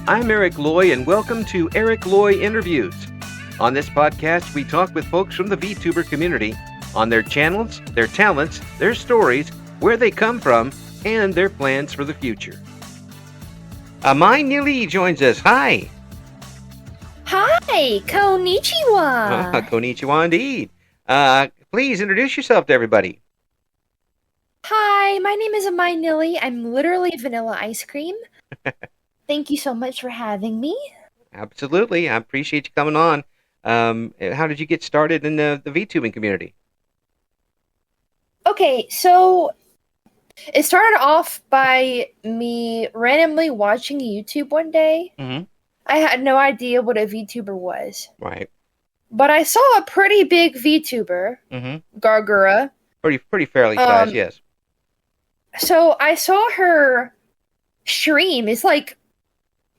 I'm Eric Loy, and welcome to Eric Loy Interviews. On this podcast, we talk with folks from the VTuber community on their channels, their talents, their stories, where they come from, and their plans for the future. Amai Nillie joins us. Hi. Hi, konnichiwa. Konnichiwa indeed. Please introduce yourself to everybody. Hi, my name is Amai Nillie. I'm literally vanilla ice cream. Thank you so much for having me. Absolutely. I appreciate you coming on. How did you get started in the VTubing community? Okay, so it started off by me randomly watching YouTube one day. Mm-hmm. I had no idea what a VTuber was. Right. But I saw a pretty big VTuber, Gargura. Pretty fairly sized, yes. So I saw her stream. It's like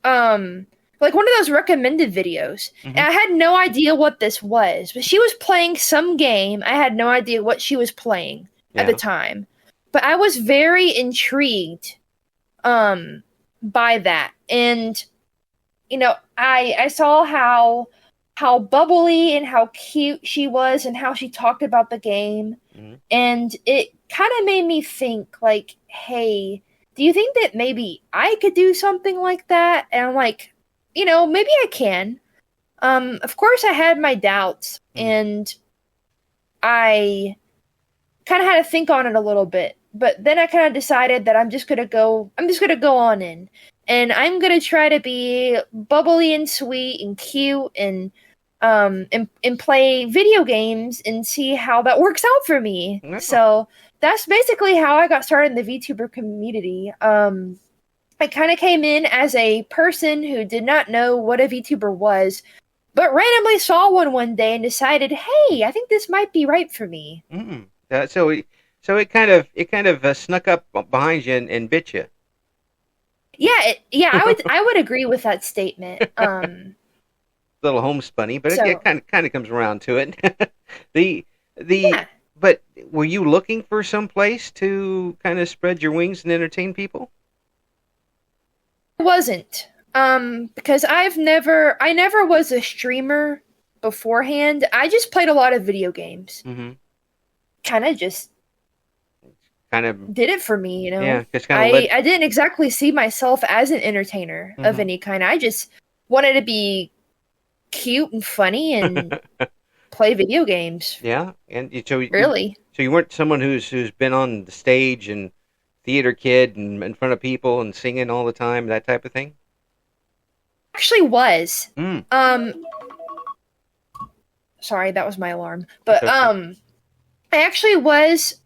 one of those recommended videos. And I had no idea what this was, but she was playing some game. I had no idea what she was playing at the time, but I was very intrigued by that. And you know, I saw how bubbly and how cute she was and how she talked about the game. And it kind of made me think, like, hey, do you think that maybe I could do something like that? And I'm like, you know, maybe I can. Of course, I had my doubts, and I kind of had to think on it a little bit. But then I kind of decided that I'm just gonna go on in, and I'm gonna try to be bubbly and sweet and cute and play video games and see how that works out for me. Yeah. So that's basically how I got started in the VTuber community. I kind of came in as a person who did not know what a VTuber was, but randomly saw one day and decided, hey, I think this might be right for me. So it kind of snuck up behind you and bit you. Yeah, I would agree with that statement. Little homespunny, but it kind of comes around to it. Yeah. But were you looking for some place to kind of spread your wings and entertain people? I wasn't. Because I never was a streamer beforehand. I just played a lot of video games. Kind of did it for me, you know? Yeah, I didn't exactly see myself as an entertainer of any kind. I just wanted to be cute and funny and play video games. Yeah, and so you weren't someone who's been on the stage and theater kid and in front of people and singing all the time, that type of thing? Actually was. Sorry, that was my alarm. But I actually was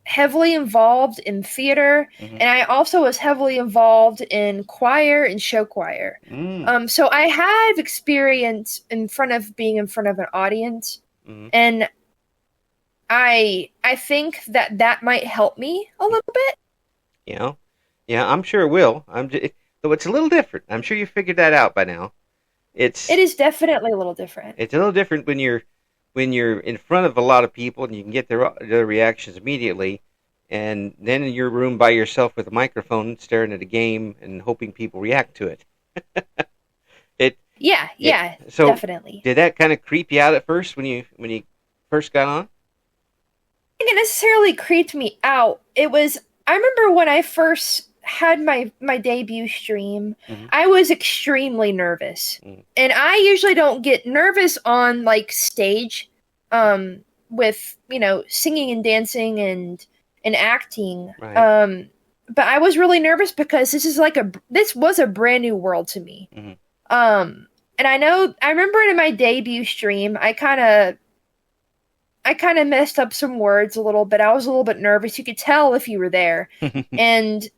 heavily involved in theater, and I also was heavily involved in choir and show choir. So I have experience being in front of an audience, and I think that might help me a little bit. Yeah, I'm sure it will. Though it's a little different. I'm sure you figured that out by now. It is definitely a little different. It's a little different when you're in front of a lot of people and you can get their reactions immediately, and then in your room by yourself with a microphone staring at a game and hoping people react to it. So definitely. Did that kind of creep you out at first when you first got on? I think it necessarily creeped me out. I remember when I first had my debut stream, I was extremely nervous. And I usually don't get nervous on like stage with, you know, singing and dancing and acting. Right. But I was really nervous because this was a brand new world to me. And I remember in my debut stream, I kind of messed up some words a little bit. I was a little bit nervous. You could tell if you were there. And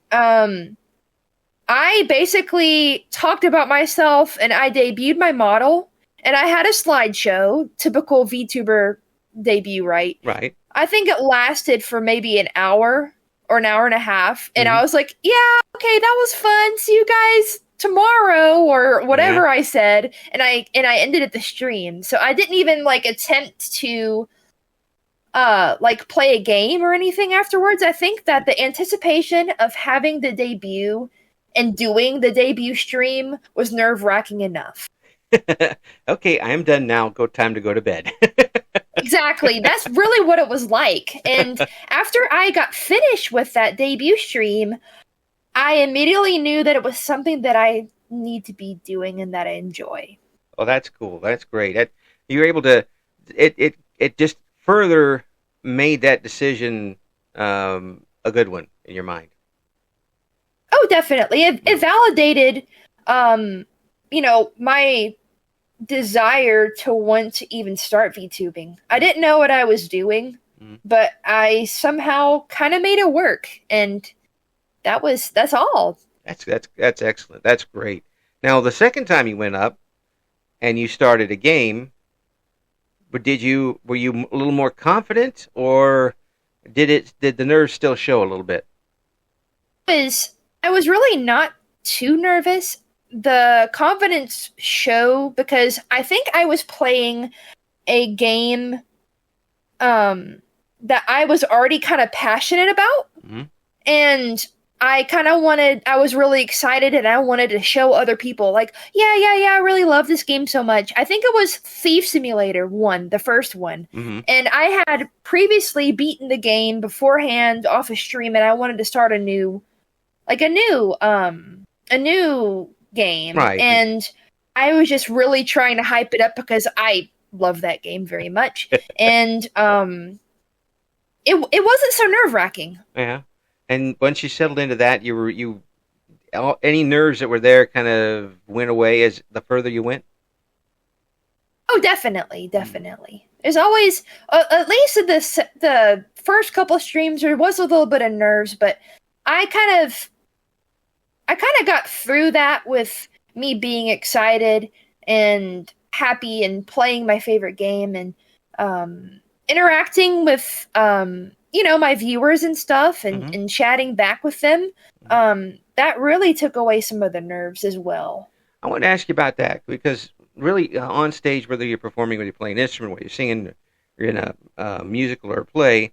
I basically talked about myself, and I debuted my model, and I had a slideshow, typical VTuber debut, right? Right. I think it lasted for maybe an hour or an hour and a half, and I was like, yeah, okay, that was fun. See you guys tomorrow, or whatever I said, and I ended at the stream. So I didn't even like attempt to like play a game or anything afterwards. I think that the anticipation of having the debut and doing the debut stream was nerve-wracking enough. Okay, I am done now. Time to go to bed. Exactly. That's really what it was like. And after I got finished with that debut stream, I immediately knew that it was something that I need to be doing and that I enjoy. Oh, that's cool. That's great. You were able to. It just further made that decision a good one in your mind. Oh, definitely. It validated, my desire to want to even start VTubing. I didn't know what I was doing, but I somehow kind of made it work, and that's all. That's excellent. That's great. Now, the second time you went up and you started a game, were you a little more confident, or did the nerves still show a little bit? I was really not too nervous. The confidence show because I think I was playing a game that I was already kind of passionate about. Mm-hmm. And I was really excited and I wanted to show other people like, yeah, I really love this game so much. I think it was Thief Simulator 1, the first one. Mm-hmm. And I had previously beaten the game beforehand off a stream and I wanted to start a new game. Right. And I was just really trying to hype it up because I love that game very much. And it wasn't so nerve-wracking. Yeah. And once you settled into that, any nerves that were there kind of went away as the further you went? Oh, definitely. There's always, at least in the first couple of streams, there was a little bit of nerves, but I kind of got through that with me being excited and happy and playing my favorite game and interacting with my viewers and stuff and chatting back with them. That really took away some of the nerves as well. I want to ask you about that because really on stage, whether you're performing, whether you're playing an instrument, whether you're singing, you're in a musical or a play,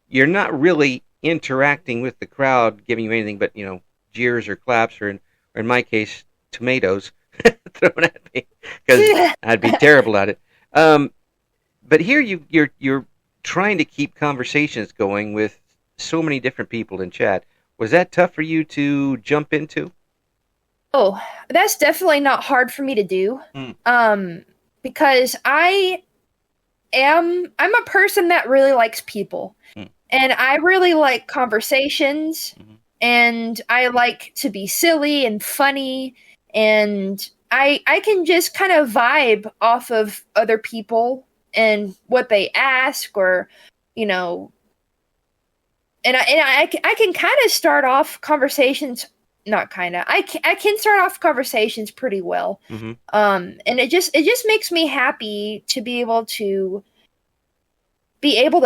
you're not really interacting with the crowd, giving you anything but, jeers or claps or in my case, tomatoes thrown at me because I'd be terrible at it. But here you're trying to keep conversations going with so many different people in chat. Was that tough for you to jump into? Oh, that's definitely not hard for me to do. Because I'm a person that really likes people. And I really like conversations. And I like to be silly and funny, and I can just kind of vibe off of other people and what they ask, or and I can kind of start off conversations. Not kind of. I can start off conversations pretty well. And it just makes me happy to be able to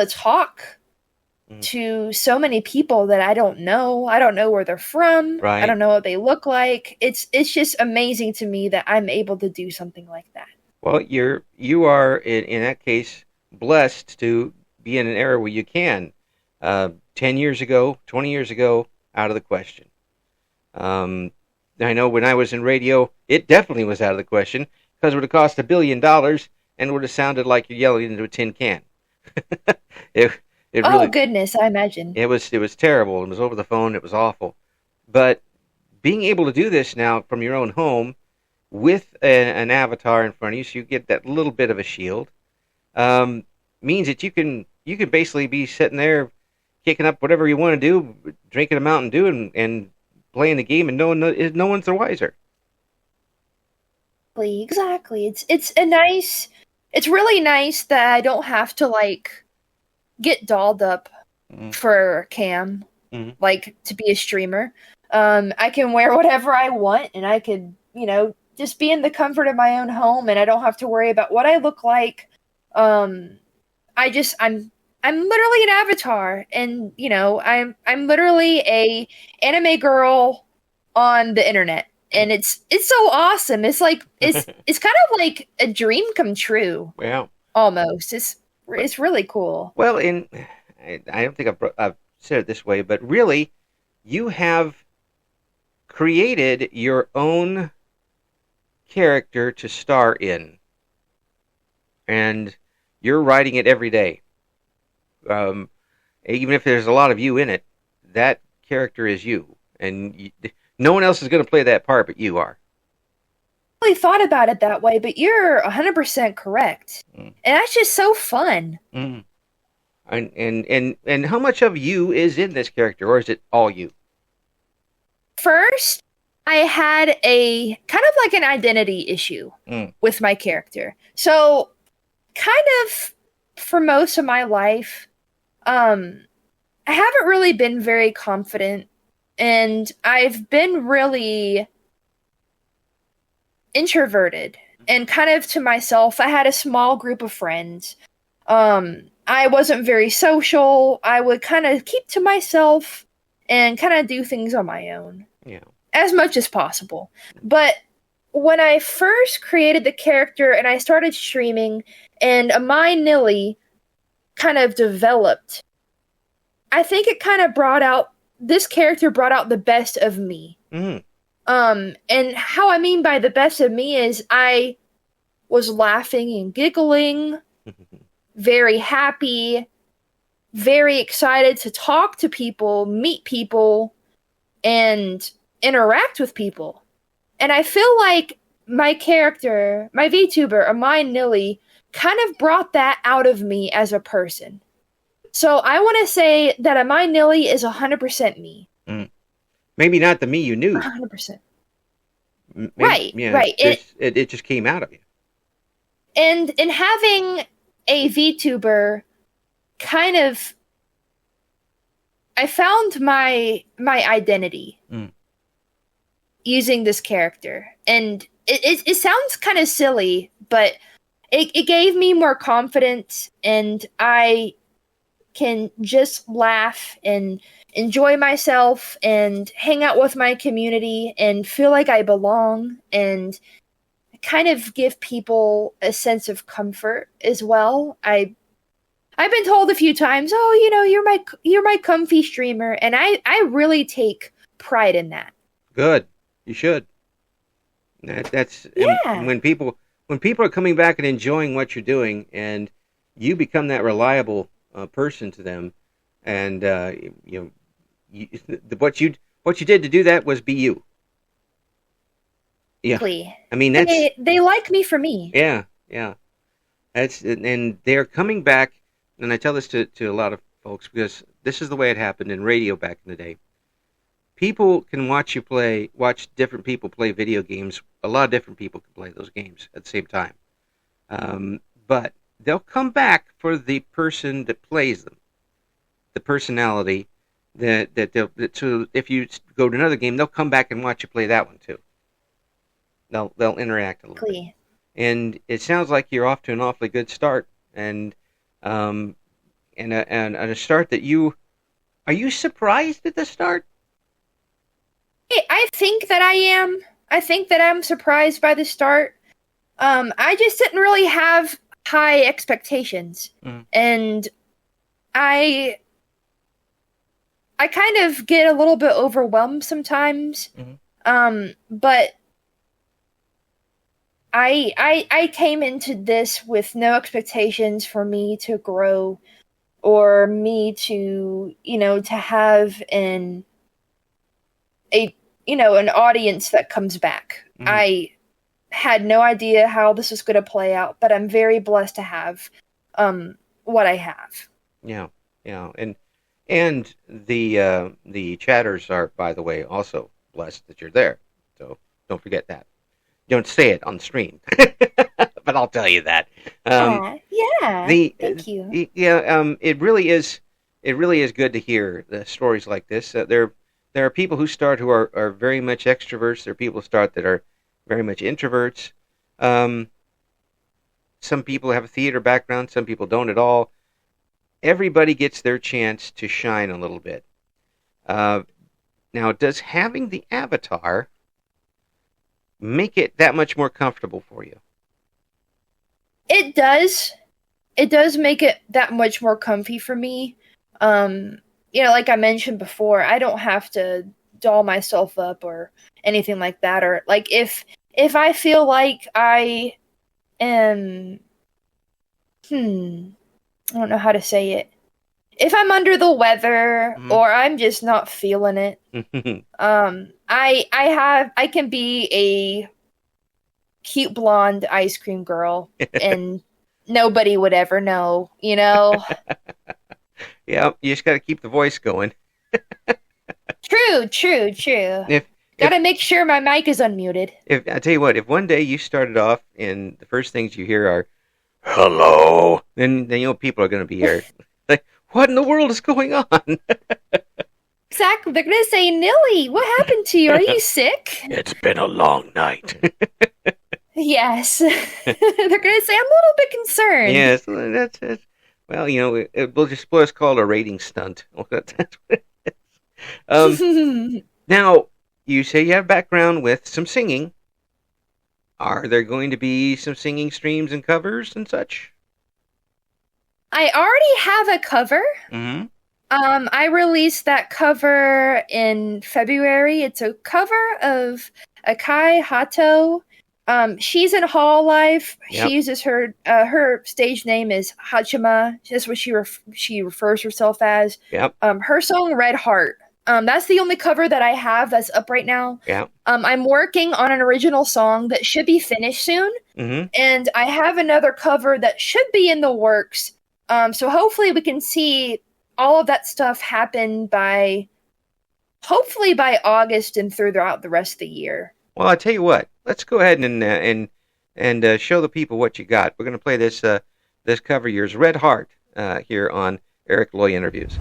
talk to so many people that I don't know. I don't know where they're from. Right. I don't know what they look like. It's just amazing to me that I'm able to do something like that. Well, you are in that case blessed to be in an era where you can. 10 years ago, 20 years ago, out of the question. I know when I was in radio, it definitely was out of the question because it would have cost $1 billion and it would have sounded like you're yelling into a tin can. It really, goodness, I imagine. It was terrible. It was over the phone. It was awful. But being able to do this now from your own home with an avatar in front of you, so you get that little bit of a shield, means that you can basically be sitting there kicking up whatever you want to do, drinking a Mountain Dew and playing the game, and no one's the wiser. Exactly. It's really nice that I don't have to get dolled up for cam, to be a streamer. I can wear whatever I want, and I could, just be in the comfort of my own home, and I don't have to worry about what I look like. I'm literally an avatar, and I'm literally a anime girl on the internet, and it's so awesome. It's it's kind of like a dream come true. Yeah, almost. It's really cool. Well, I don't think I've said it this way, but really, you have created your own character to star in, and you're writing it every day. Even if there's a lot of you in it, that character is you, and no one else is going to play that part but you are. I really thought about it that way, but you're 100% correct. And that's just so fun. And how much of you is in this character, or is it all you? First, I had a kind of like an identity issue with my character. So, kind of for most of my life, I haven't really been very confident, and I've been really introverted and kind of to myself. I had a small group of friends. I wasn't very social. I would kind of keep to myself and kind of do things on my own. Yeah. As much as possible. But when I first created the character and I started streaming and Amai Nillie kind of developed, I think it kind of this character brought out the best of me. And how I mean by the best of me is I was laughing and giggling, very happy, very excited to talk to people, meet people, and interact with people. And I feel like my character, my VTuber, Amai Nillie, kind of brought that out of me as a person. So I want to say that Amai Nillie is 100% me. Maybe not the me you knew. 100%. Right. It just came out of you. And in having a VTuber, kind of, I found my identity using this character. And it sounds kind of silly, but it gave me more confidence, and I can just laugh and enjoy myself and hang out with my community and feel like I belong, and kind of give people a sense of comfort as well. I've been told a few times, "Oh, you're my comfy streamer," and I really take pride in that. Good, you should. That's when people are coming back and enjoying what you're doing, and you become that reliable person to them, and what you did to do that was be you. Yeah, I mean they like me for me. Yeah. And they're coming back, and I tell this to a lot of folks because this is the way it happened in radio back in the day. People can watch different people play video games. A lot of different people can play those games at the same time, but they'll come back for the person that plays them, the personality so if you go to another game, they'll come back and watch you play that one too. They'll interact a little bit. And it sounds like you're off to an awfully good start, and a start that are you surprised at the start? I think that I am. I think that I'm surprised by the start. I just didn't really have high expectations, and I kind of get a little bit overwhelmed sometimes. But I came into this with no expectations for me to grow or me to have an audience that comes back. I had no idea how this was going to play out, but I'm very blessed to have what I have. Yeah, and the chatters are, by the way, also blessed that you're there. So don't forget that. Don't say it on stream, but I'll tell you that. Thank you. It really is good to hear the stories like this. There are people who start who are very much extroverts. There are people who start that are very much introverts. Some people have a theater background. Some people don't at all. Everybody gets their chance to shine a little bit. Now, does having the avatar make it that much more comfortable for you? It does. It does make it that much more comfy for me. Like I mentioned before, I don't have to doll myself up or anything like that. Or like if I feel like I am, I don't know how to say it. If I'm under the weather or I'm just not feeling it, I can be a cute blonde ice cream girl and nobody would ever know, you know? Yeah, you just got to keep the voice going. True. Gotta make sure my mic is unmuted. If I tell you what, if one day you started off and the first things you hear are "hello," then you know people are going to be here. Like, what in the world is going on? Exactly. They're gonna say, "Nillie, what happened to you? Are you sick?" It's been a long night. Yes. They're gonna say, "I'm a little bit concerned." Yes, that's well, you know, we'll just what's called a rating stunt. That's what it is. Now, you say you have background with some singing. Are there going to be some singing streams and covers and such? I already have a cover. Mm-hmm. I released that cover in February. It's a cover of Akai Hato. She's in Hall Life. Yep. She uses her stage name is Hachima. That's what she refers herself as. Yep. Her song Red Heart. That's the only cover that I have that's up right now. Yeah. I'm working on an original song that should be finished soon. Mm-hmm. And I have another cover that should be in the works. So hopefully we can see all of that stuff happen by August and throughout the rest of the year. Well, I tell you what. Let's go ahead and show the people what you got. We're going to play this cover of yours, Red Heart, here on Eric Loy Interviews.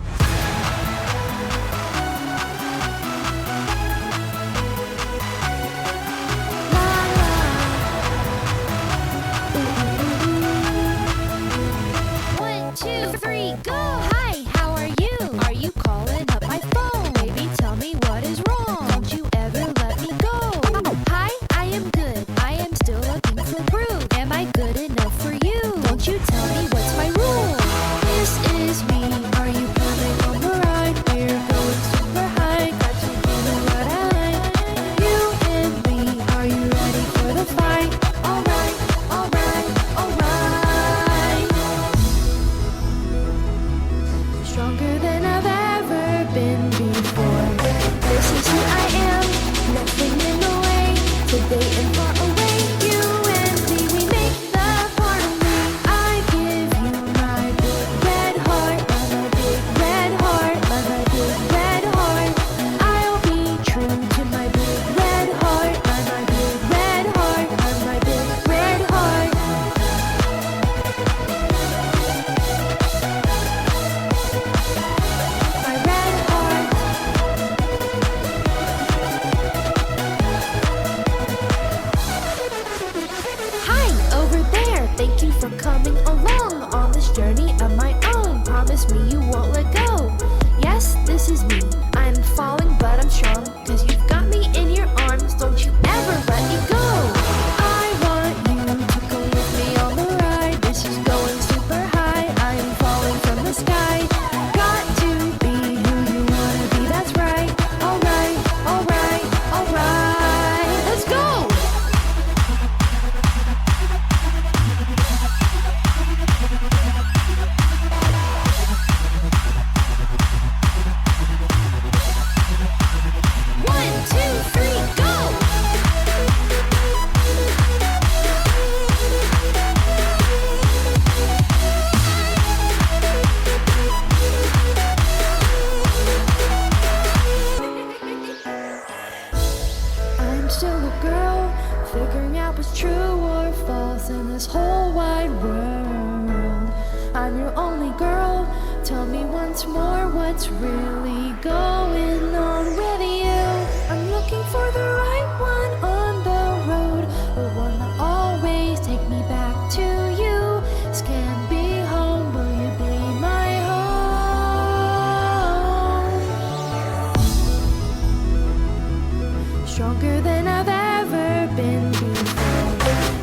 Stronger than I've ever been before.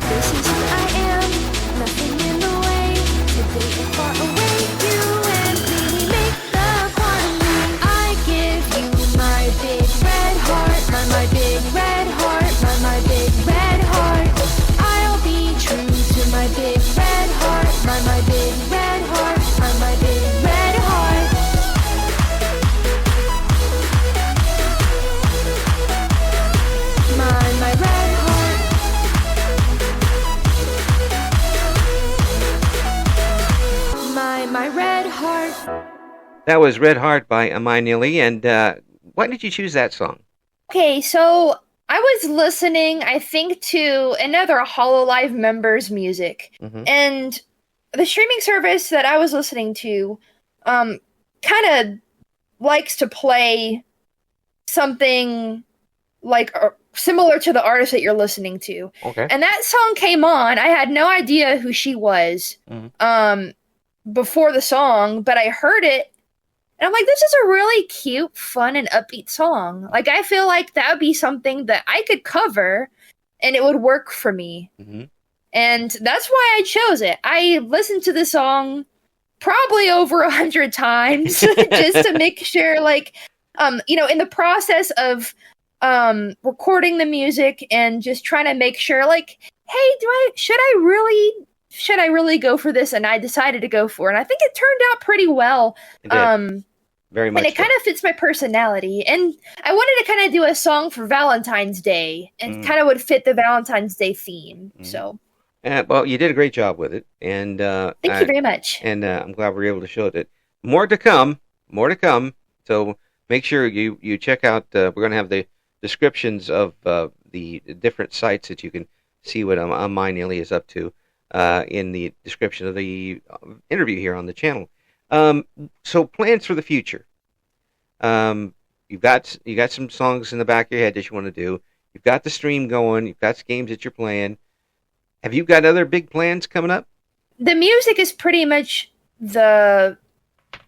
This is who I am, nothing in the way. Today and far away, you and me, we make the part of me. I give you my big red my red heart. That was Red Heart by Amai Nillie. And why did you choose that song? Okay, so I was listening, I think, to another Hololive member's music. Mm-hmm. And the streaming service that I was listening to kind of likes to play something like similar to the artist that you're listening to. Okay. And that song came on. I had no idea who she was before the song, but I heard it. And I'm like, this is a really cute, fun, and upbeat song. Like, I feel like that would be something that I could cover and it would work for me. Mm-hmm. And that's why I chose it. I listened to the song probably over 100 times just to make sure, like, in the process of recording the music and just trying to make sure, like, hey, should I really go for this? And I decided to go for it. And I think it turned out pretty well. It did. Very much. And it kind of fits my personality. And I wanted to kind of do a song for Valentine's Day and kind of would fit the Valentine's Day theme. So. Well, you did a great job with it. And thank you very much. And I'm glad we were able to show it. More to come. So make sure you check out. We're going to have the descriptions of the different sites that you can see what Amai Nillie is up to in the description of the interview here on the channel. So plans for the future. You got some songs in the back of your head that you want to do. You've got the stream going. You've got games that you're playing. Have you got other big plans coming up? The music is pretty much the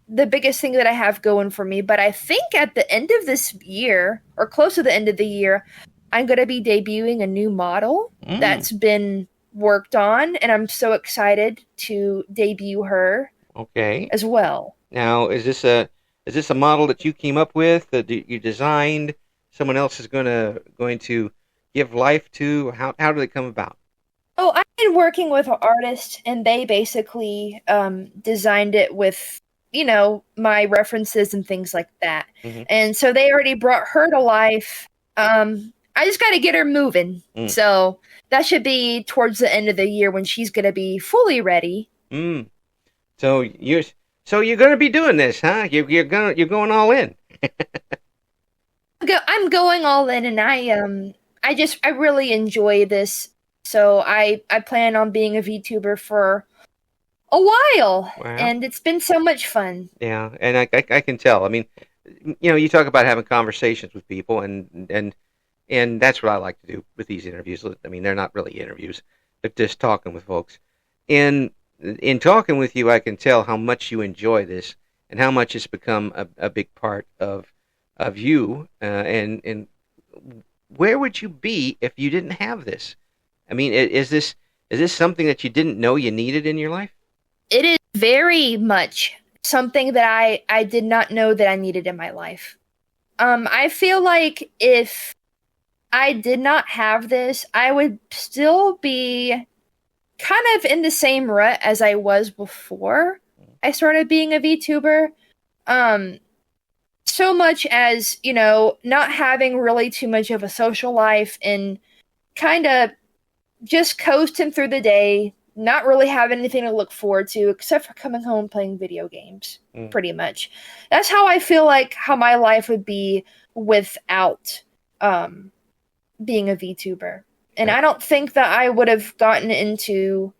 biggest thing that I have going for me. But I think at the end of this year, or close to the end of the year, I'm going to be debuting a new model that's been worked on, and I'm so excited to debut her. Okay. As well. Now, is this a model that you came up with, that you designed? Someone else is going to give life to? How did it come about? Oh, I've been working with an artist, and they basically designed it with, my references and things like that. Mm-hmm. And so they already brought her to life. I just got to get her moving. So that should be towards the end of the year when she's going to be fully ready. So you're going to be doing this, huh? You're going all in. I'm going all in, and I really enjoy this. So I plan on being a VTuber for a while, and it's been so much fun. Yeah, and I can tell. I mean, you talk about having conversations with people, and that's what I like to do with these interviews. I mean, they're not really interviews; they're just talking with folks. And in talking with you, I can tell how much you enjoy this and how much it's become a big part of you. And where would you be if you didn't have this? I mean, is this something that you didn't know you needed in your life? It is very much something that I did not know that I needed in my life. I feel like if I did not have this, I would still be kind of in the same rut as I was before I started being a VTuber. So much as, not having really too much of a social life and kind of just coasting through the day, not really having anything to look forward to except for coming home and playing video games, pretty much. That's how I feel like how my life would be without being a VTuber. And I don't think that I would have gotten into,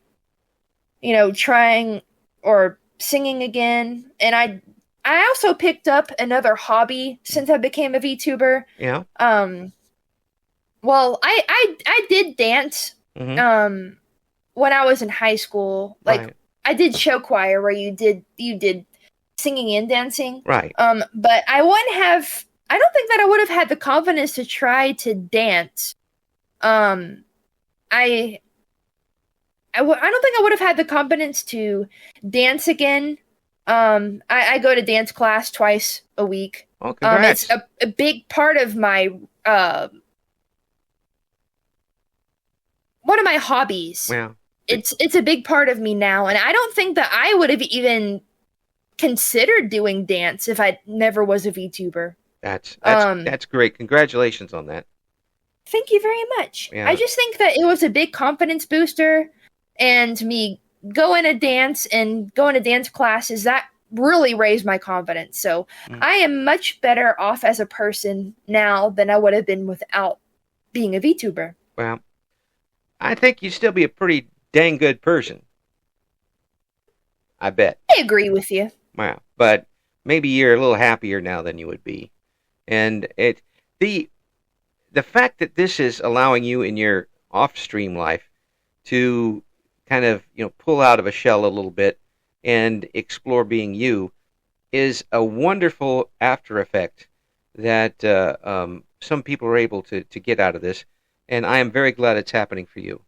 trying or singing again. And I also picked up another hobby since I became a VTuber. Yeah. Well, I did dance. Mm-hmm. When I was in high school, like I did show choir where you did singing and dancing. Right. But I don't think that I would have had the confidence to try to dance. I don't think I would have had the confidence to dance again. I go to dance class twice a week. Oh, congrats. It's a big part of my one of my hobbies. Yeah. It's a big part of me now, and I don't think that I would have even considered doing dance if I never was a VTuber. That's great. Congratulations on that. Thank you very much. Yeah. I just think that it was a big confidence booster, and me going to dance and going to dance classes, that really raised my confidence. So I am much better off as a person now than I would have been without being a VTuber. Well, I think you'd still be a pretty dang good person. I bet. I agree with you. Wow. But maybe you're a little happier now than you would be. And the fact that this is allowing you in your off-stream life to kind of, pull out of a shell a little bit and explore being you is a wonderful after effect that some people are able to get out of this. And I am very glad it's happening for you.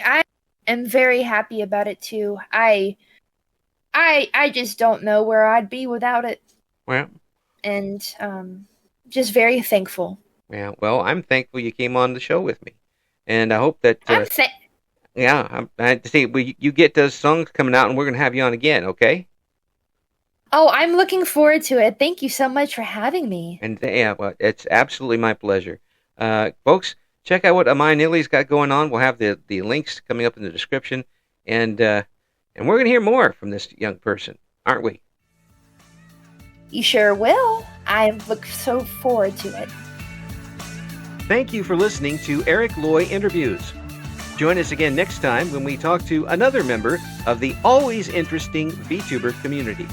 I am very happy about it too. I just don't know where I'd be without it. Well, and just very thankful. Yeah, well, I'm thankful you came on the show with me, and I hope that. I see. You get those songs coming out, and we're gonna have you on again. Okay. Oh, I'm looking forward to it. Thank you so much for having me. And yeah, well, it's absolutely my pleasure. Folks, check out what Amai Nillie's got going on. We'll have the links coming up in the description, and we're gonna hear more from this young person, aren't we? You sure will. I look so forward to it. Thank you for listening to Eric Loy Interviews. Join us again next time when we talk to another member of the always interesting VTuber community.